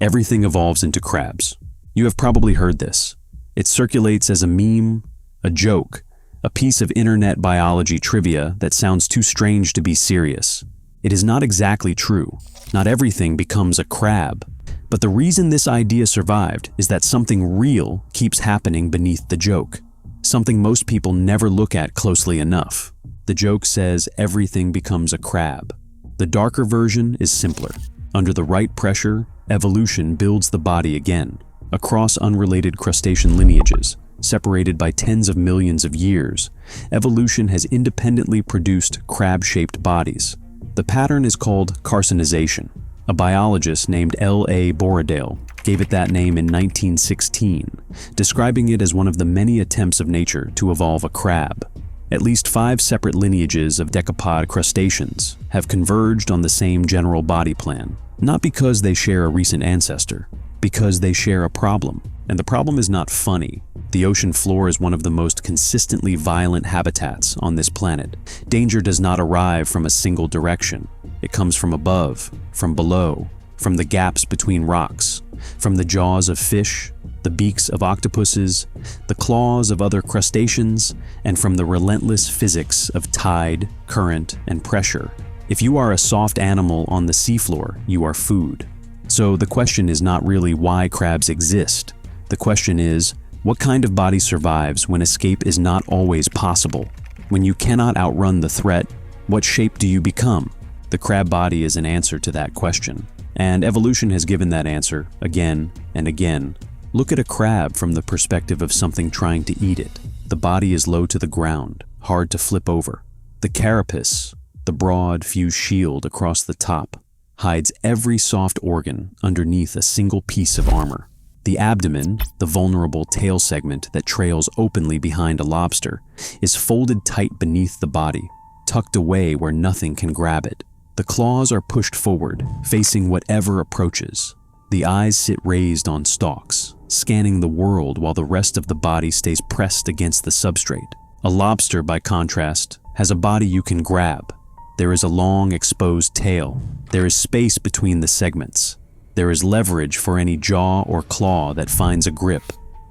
Everything evolves into crabs. You have probably heard this. It circulates as a meme, a joke, a piece of internet biology trivia that sounds too strange to be serious. It is not exactly true. Not everything becomes a crab. But the reason this idea survived is that something real keeps happening beneath the joke. Something most people never look at closely enough. The joke says everything becomes a crab. The darker version is simpler. Under the right pressure, evolution builds the body again, across unrelated crustacean lineages, separated by tens of millions of years. Evolution has independently produced crab-shaped bodies. The pattern is called carcinization. A biologist named L.A. Borradaile gave it that name in 1916, describing it as one of the many attempts of nature to evolve a crab. At least 5 separate lineages of decapod crustaceans have converged on the same general body plan, not because they share a recent ancestor, because they share a problem. And the problem is not funny. The ocean floor is one of the most consistently violent habitats on this planet. Danger does not arrive from a single direction. It comes from above, from below, from the gaps between rocks, from the jaws of fish, the beaks of octopuses, the claws of other crustaceans, and from the relentless physics of tide, current, and pressure. If you are a soft animal on the seafloor, you are food. So the question is not really why crabs exist. The question is, what kind of body survives when escape is not always possible? When you cannot outrun the threat, what shape do you become? The crab body is an answer to that question. And evolution has given that answer again and again. Look at a crab from the perspective of something trying to eat it. The body is low to the ground, hard to flip over. The carapace, the broad, fused shield across the top, hides every soft organ underneath a single piece of armor. The abdomen, the vulnerable tail segment that trails openly behind a lobster, is folded tight beneath the body, tucked away where nothing can grab it. The claws are pushed forward, facing whatever approaches. The eyes sit raised on stalks, scanning the world while the rest of the body stays pressed against the substrate. A lobster, by contrast, has a body you can grab. There is a long, exposed tail. There is space between the segments. There is leverage for any jaw or claw that finds a grip.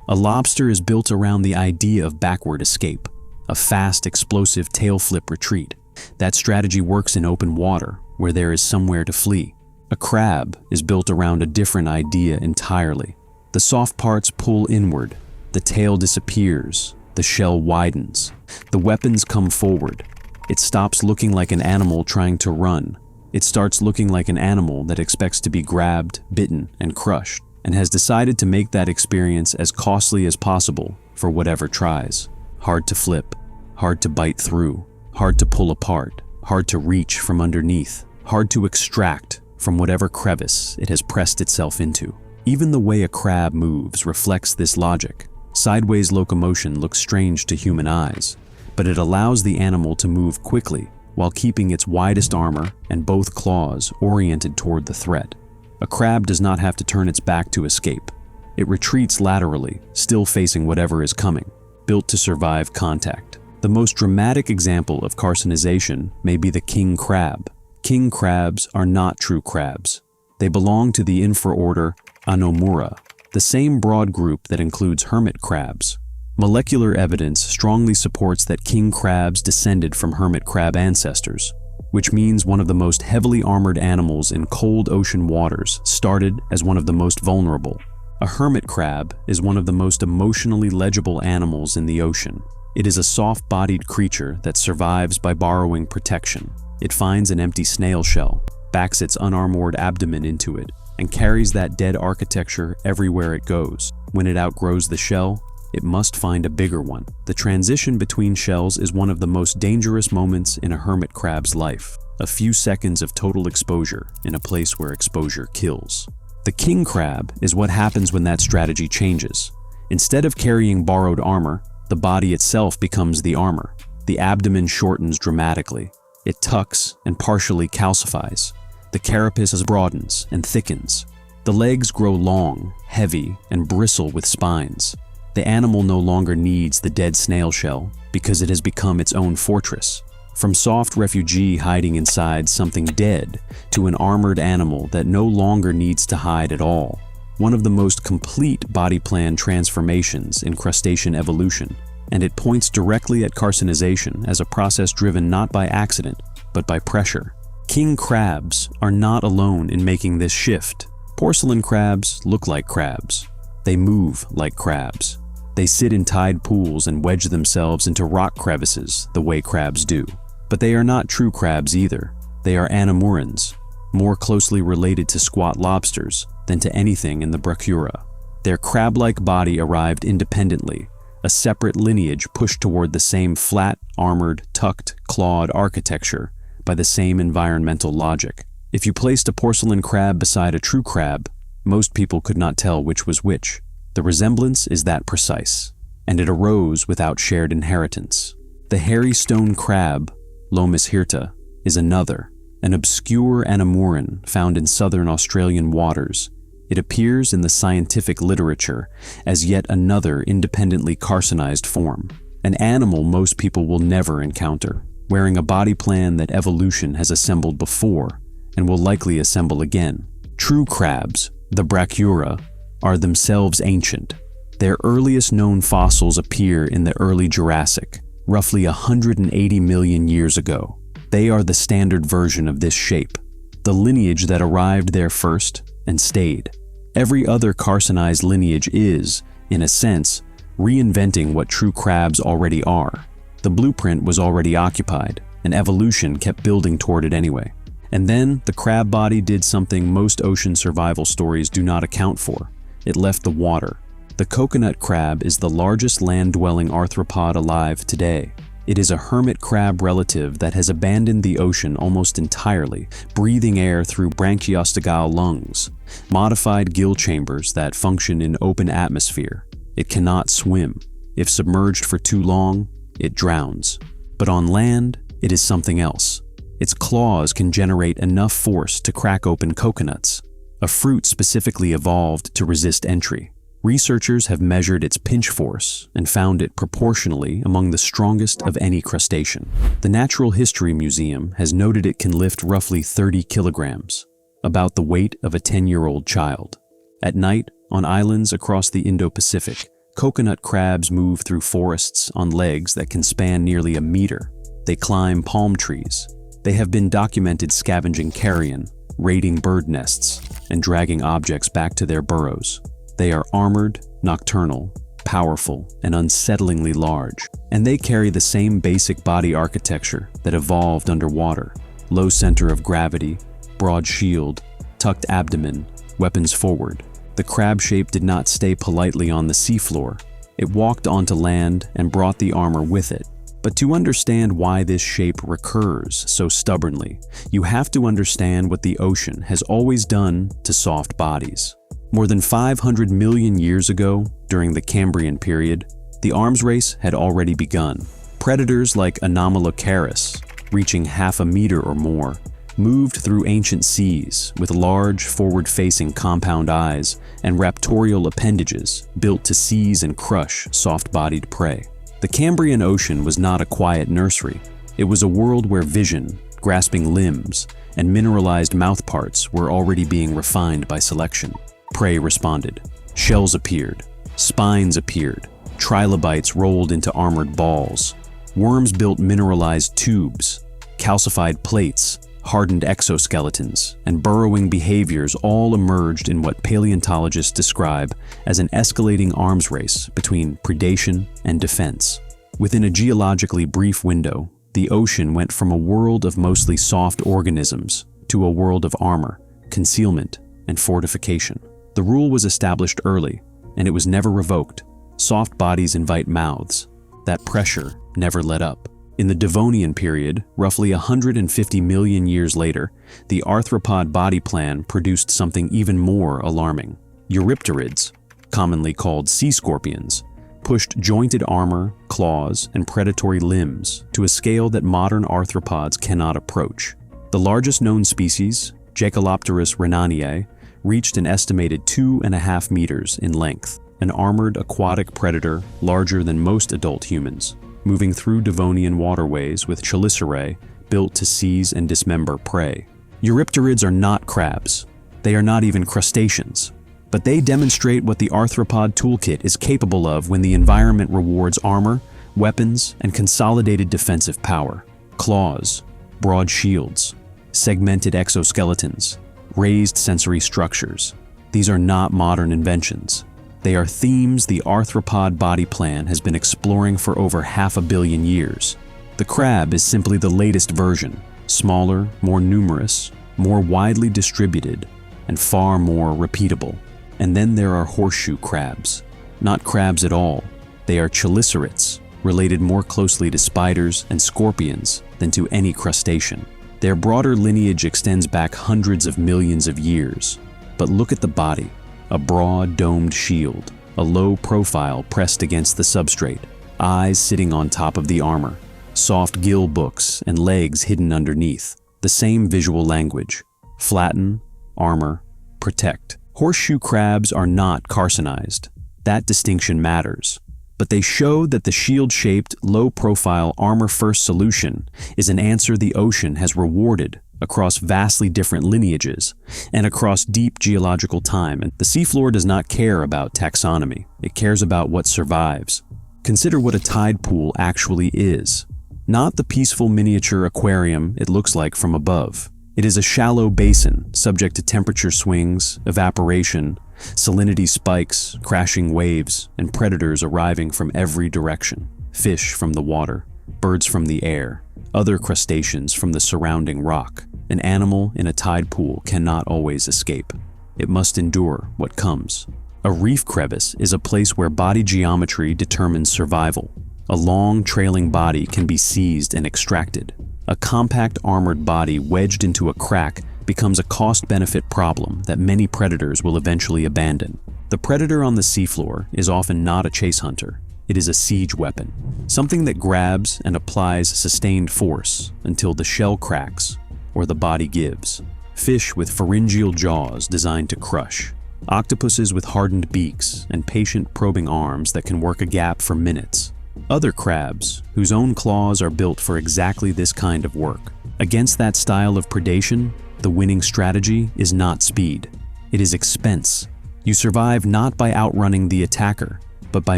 A lobster is built around the idea of backward escape, a fast, explosive tail flip retreat. That strategy works in open water, where there is somewhere to flee. A crab is built around a different idea entirely. The soft parts pull inward, the tail disappears, the shell widens, the weapons come forward. It stops looking like an animal trying to run. It starts looking like an animal that expects to be grabbed, bitten, and crushed, and has decided to make that experience as costly as possible for whatever tries. Hard to flip, hard to bite through, hard to pull apart, hard to reach from underneath, hard to extract from whatever crevice it has pressed itself into. Even the way a crab moves reflects this logic. Sideways locomotion looks strange to human eyes, but it allows the animal to move quickly while keeping its widest armor and both claws oriented toward the threat. A crab does not have to turn its back to escape. It retreats laterally, still facing whatever is coming, built to survive contact. The most dramatic example of carcinization may be the king crab. King crabs are not true crabs. They belong to the infraorder Anomura, the same broad group that includes hermit crabs. Molecular evidence strongly supports that king crabs descended from hermit crab ancestors, which means one of the most heavily armored animals in cold ocean waters started as one of the most vulnerable. A hermit crab is one of the most emotionally legible animals in the ocean. It is a soft-bodied creature that survives by borrowing protection. It finds an empty snail shell, backs its unarmored abdomen into it, and carries that dead architecture everywhere it goes. When it outgrows the shell, it must find a bigger one. The transition between shells is one of the most dangerous moments in a hermit crab's life. A few seconds of total exposure in a place where exposure kills. The king crab is what happens when that strategy changes. Instead of carrying borrowed armor, the body itself becomes the armor. The abdomen shortens dramatically. It tucks and partially calcifies. The carapace broadens and thickens. The legs grow long, heavy, and bristle with spines. The animal no longer needs the dead snail shell because it has become its own fortress. From soft refugee hiding inside something dead to an armored animal that no longer needs to hide at all. One of the most complete body plan transformations in crustacean evolution, and it points directly at carcinization as a process driven not by accident, but by pressure. King crabs are not alone in making this shift. Porcelain crabs look like crabs. They move like crabs. They sit in tide pools and wedge themselves into rock crevices the way crabs do. But they are not true crabs either. They are anamurans, more closely related to squat lobsters than to anything in the Brachyura. Their crab-like body arrived independently, a separate lineage pushed toward the same flat, armored, tucked, clawed architecture by the same environmental logic. If you placed a porcelain crab beside a true crab, most people could not tell which was which. The resemblance is that precise, and it arose without shared inheritance. The hairy stone crab, Lomus hirta, is another, an obscure anamuran found in southern Australian waters. It appears in the scientific literature as yet another independently carcinized form, an animal most people will never encounter, wearing a body plan that evolution has assembled before and will likely assemble again. True crabs, the Brachyura, are themselves ancient. Their earliest known fossils appear in the early Jurassic, roughly 180 million years ago. They are the standard version of this shape, the lineage that arrived there first and stayed. Every other carcinized lineage is, in a sense, reinventing what true crabs already are. The blueprint was already occupied, and evolution kept building toward it anyway. And then the crab body did something most ocean survival stories do not account for. It left the water. The coconut crab is the largest land-dwelling arthropod alive today. It is a hermit crab relative that has abandoned the ocean almost entirely, breathing air through branchiostegal lungs, modified gill chambers that function in open atmosphere. It cannot swim. If submerged for too long, it drowns. But on land, it is something else. Its claws can generate enough force to crack open coconuts, a fruit specifically evolved to resist entry. Researchers have measured its pinch force and found it proportionally among the strongest of any crustacean. The Natural History Museum has noted it can lift roughly 30 kilograms, about the weight of a 10-year-old child. At night, on islands across the Indo-Pacific, coconut crabs move through forests on legs that can span nearly a meter. They climb palm trees. They have been documented scavenging carrion, raiding bird nests, and dragging objects back to their burrows. They are armored, nocturnal, powerful, and unsettlingly large, and they carry the same basic body architecture that evolved underwater: low center of gravity, broad shield, tucked abdomen, weapons forward. The crab shape did not stay politely on the seafloor. It walked onto land and brought the armor with it. But to understand why this shape recurs so stubbornly, you have to understand what the ocean has always done to soft bodies. More than 500 million years ago, during the Cambrian period, the arms race had already begun. Predators like Anomalocaris, reaching half a meter or more, moved through ancient seas with large, forward-facing compound eyes and raptorial appendages built to seize and crush soft-bodied prey. The Cambrian Ocean was not a quiet nursery. It was a world where vision, grasping limbs, and mineralized mouthparts were already being refined by selection. Prey responded. Shells appeared. Spines appeared. Trilobites rolled into armored balls. Worms built mineralized tubes. Calcified plates, hardened exoskeletons, and burrowing behaviors all emerged in what paleontologists describe as an escalating arms race between predation and defense. Within a geologically brief window, the ocean went from a world of mostly soft organisms to a world of armor, concealment, and fortification. The rule was established early, and it was never revoked. Soft bodies invite mouths. That pressure never let up. In the Devonian period, roughly 150 million years later, the arthropod body plan produced something even more alarming. Eurypterids, commonly called sea scorpions, pushed jointed armor, claws, and predatory limbs to a scale that modern arthropods cannot approach. The largest known species, Jacalopterus rhenaniae, reached an estimated 2.5 meters in length, an armored aquatic predator larger than most adult humans. moving through Devonian waterways with chelicerae built to seize and dismember prey. Eurypterids are not crabs. They are not even crustaceans. But they demonstrate what the arthropod toolkit is capable of when the environment rewards armor, weapons, and consolidated defensive power. Claws, broad shields, segmented exoskeletons, raised sensory structures. These are not modern inventions. They are themes the arthropod body plan has been exploring for over 500 million years. The crab is simply the latest version, smaller, more numerous, more widely distributed, and far more repeatable. And then there are horseshoe crabs. Not crabs at all. They are chelicerates, related more closely to spiders and scorpions than to any crustacean. Their broader lineage extends back hundreds of millions of years. But look at the body. A broad, domed shield, a low profile pressed against the substrate, eyes sitting on top of the armor, soft gill books and legs hidden underneath. The same visual language. Flatten, armor, protect. Horseshoe crabs are not carcinized. That distinction matters. But they show that the shield-shaped, low-profile, armor-first solution is an answer the ocean has rewarded across vastly different lineages and across deep geological time. And the seafloor does not care about taxonomy. It cares about what survives. Consider what a tide pool actually is. Not the peaceful miniature aquarium it looks like from above. It is a shallow basin subject to temperature swings, evaporation, salinity spikes, crashing waves, and predators arriving from every direction. Fish from the water, birds from the air, other crustaceans from the surrounding rock. An animal in a tide pool cannot always escape. It must endure what comes. A reef crevice is a place where body geometry determines survival. A long, trailing body can be seized and extracted. A compact armored body wedged into a crack becomes a cost-benefit problem that many predators will eventually abandon. The predator on the seafloor is often not a chase hunter. It is a siege weapon, something that grabs and applies sustained force until the shell cracks or the body gives. Fish with pharyngeal jaws designed to crush. Octopuses with hardened beaks and patient probing arms that can work a gap for minutes. Other crabs, whose own claws are built for exactly this kind of work. Against that style of predation, the winning strategy is not speed. It is expense. You survive not by outrunning the attacker, but by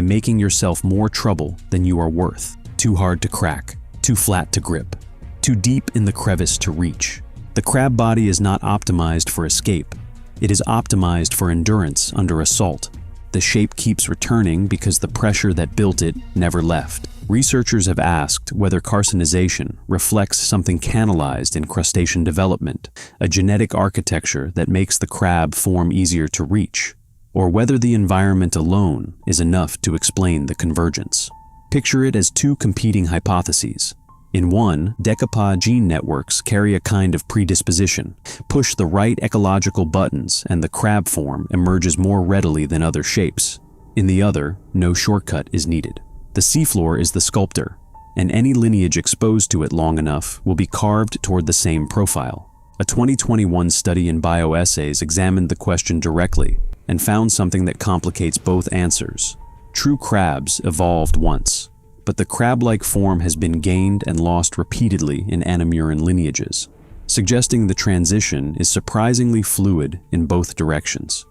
making yourself more trouble than you are worth. Too hard to crack, too flat to grip, too deep in the crevice to reach. The crab body is not optimized for escape. It is optimized for endurance under assault. The shape keeps returning because the pressure that built it never left. Researchers have asked whether carcinization reflects something canalized in crustacean development, a genetic architecture that makes the crab form easier to reach, or whether the environment alone is enough to explain the convergence. Picture it as two competing hypotheses. In one, decapod gene networks carry a kind of predisposition. Push the right ecological buttons and the crab form emerges more readily than other shapes. In the other, no shortcut is needed. The seafloor is the sculptor, and any lineage exposed to it long enough will be carved toward the same profile. A 2021 study in Bioessays examined the question directly and found something that complicates both answers. True crabs evolved once, but the crab-like form has been gained and lost repeatedly in Anamuran lineages, suggesting the transition is surprisingly fluid in both directions.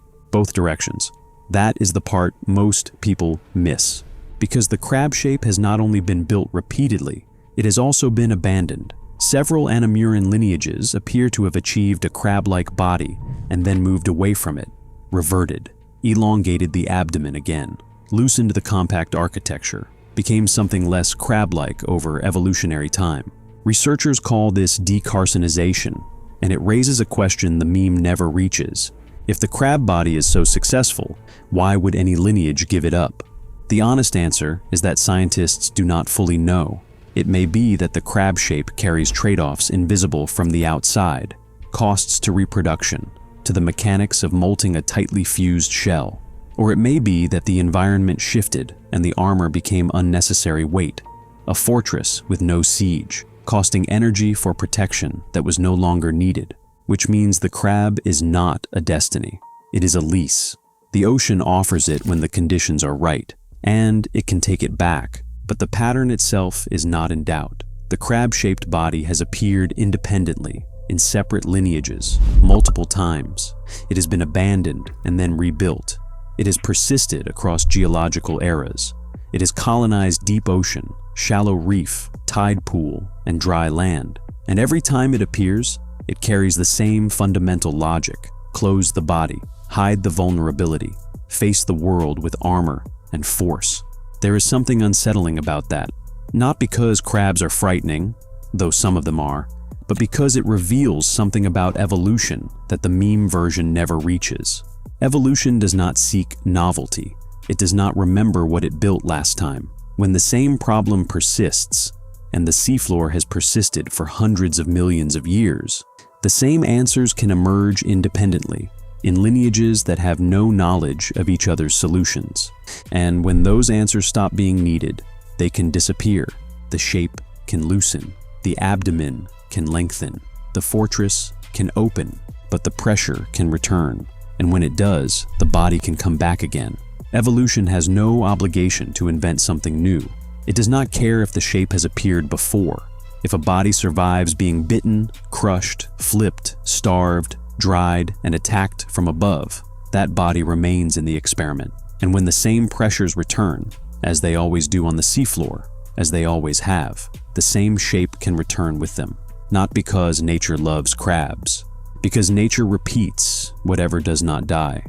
That is the part most people miss, because the crab shape has not only been built repeatedly, it has also been abandoned. Several Anamuran lineages appear to have achieved a crab-like body and then moved away from it, reverted, elongated the abdomen again, loosened the compact architecture, became something less crab-like over evolutionary time. Researchers call this decarcinization, and it raises a question the meme never reaches. If the crab body is so successful, why would any lineage give it up? The honest answer is that scientists do not fully know. It may be that the crab shape carries trade-offs invisible from the outside, costs to reproduction, to the mechanics of molting a tightly fused shell. Or it may be that the environment shifted and the armor became unnecessary weight, a fortress with no siege, costing energy for protection that was no longer needed, which means the crab is not a destiny. It is a lease. The ocean offers it when the conditions are right, and it can take it back But the pattern itself is not in doubt. The crab-shaped body has appeared independently, in separate lineages, multiple times. It has been abandoned and then rebuilt. It has persisted across geological eras. It has colonized deep ocean, shallow reef, tide pool, and dry land. And every time it appears, it carries the same fundamental logic: close the body, hide the vulnerability, face the world with armor and force. There is something unsettling about that, not because crabs are frightening, though some of them are, but because it reveals something about evolution that the meme version never reaches. Evolution does not seek novelty. It does not remember what it built last time. When the same problem persists, and the seafloor has persisted for hundreds of millions of years, the same answers can emerge independently, in lineages that have no knowledge of each other's solutions. And when those answers stop being needed, they can disappear. The shape can loosen. The abdomen can lengthen. The fortress can open, but the pressure can return. And when it does, the body can come back again. Evolution has no obligation to invent something new. It does not care if the shape has appeared before. If a body survives being bitten, crushed, flipped, starved, dried, and attacked from above, that body remains in the experiment. And when the same pressures return, as they always do on the seafloor, as they always have, the same shape can return with them. Not because nature loves crabs, because nature repeats whatever does not die.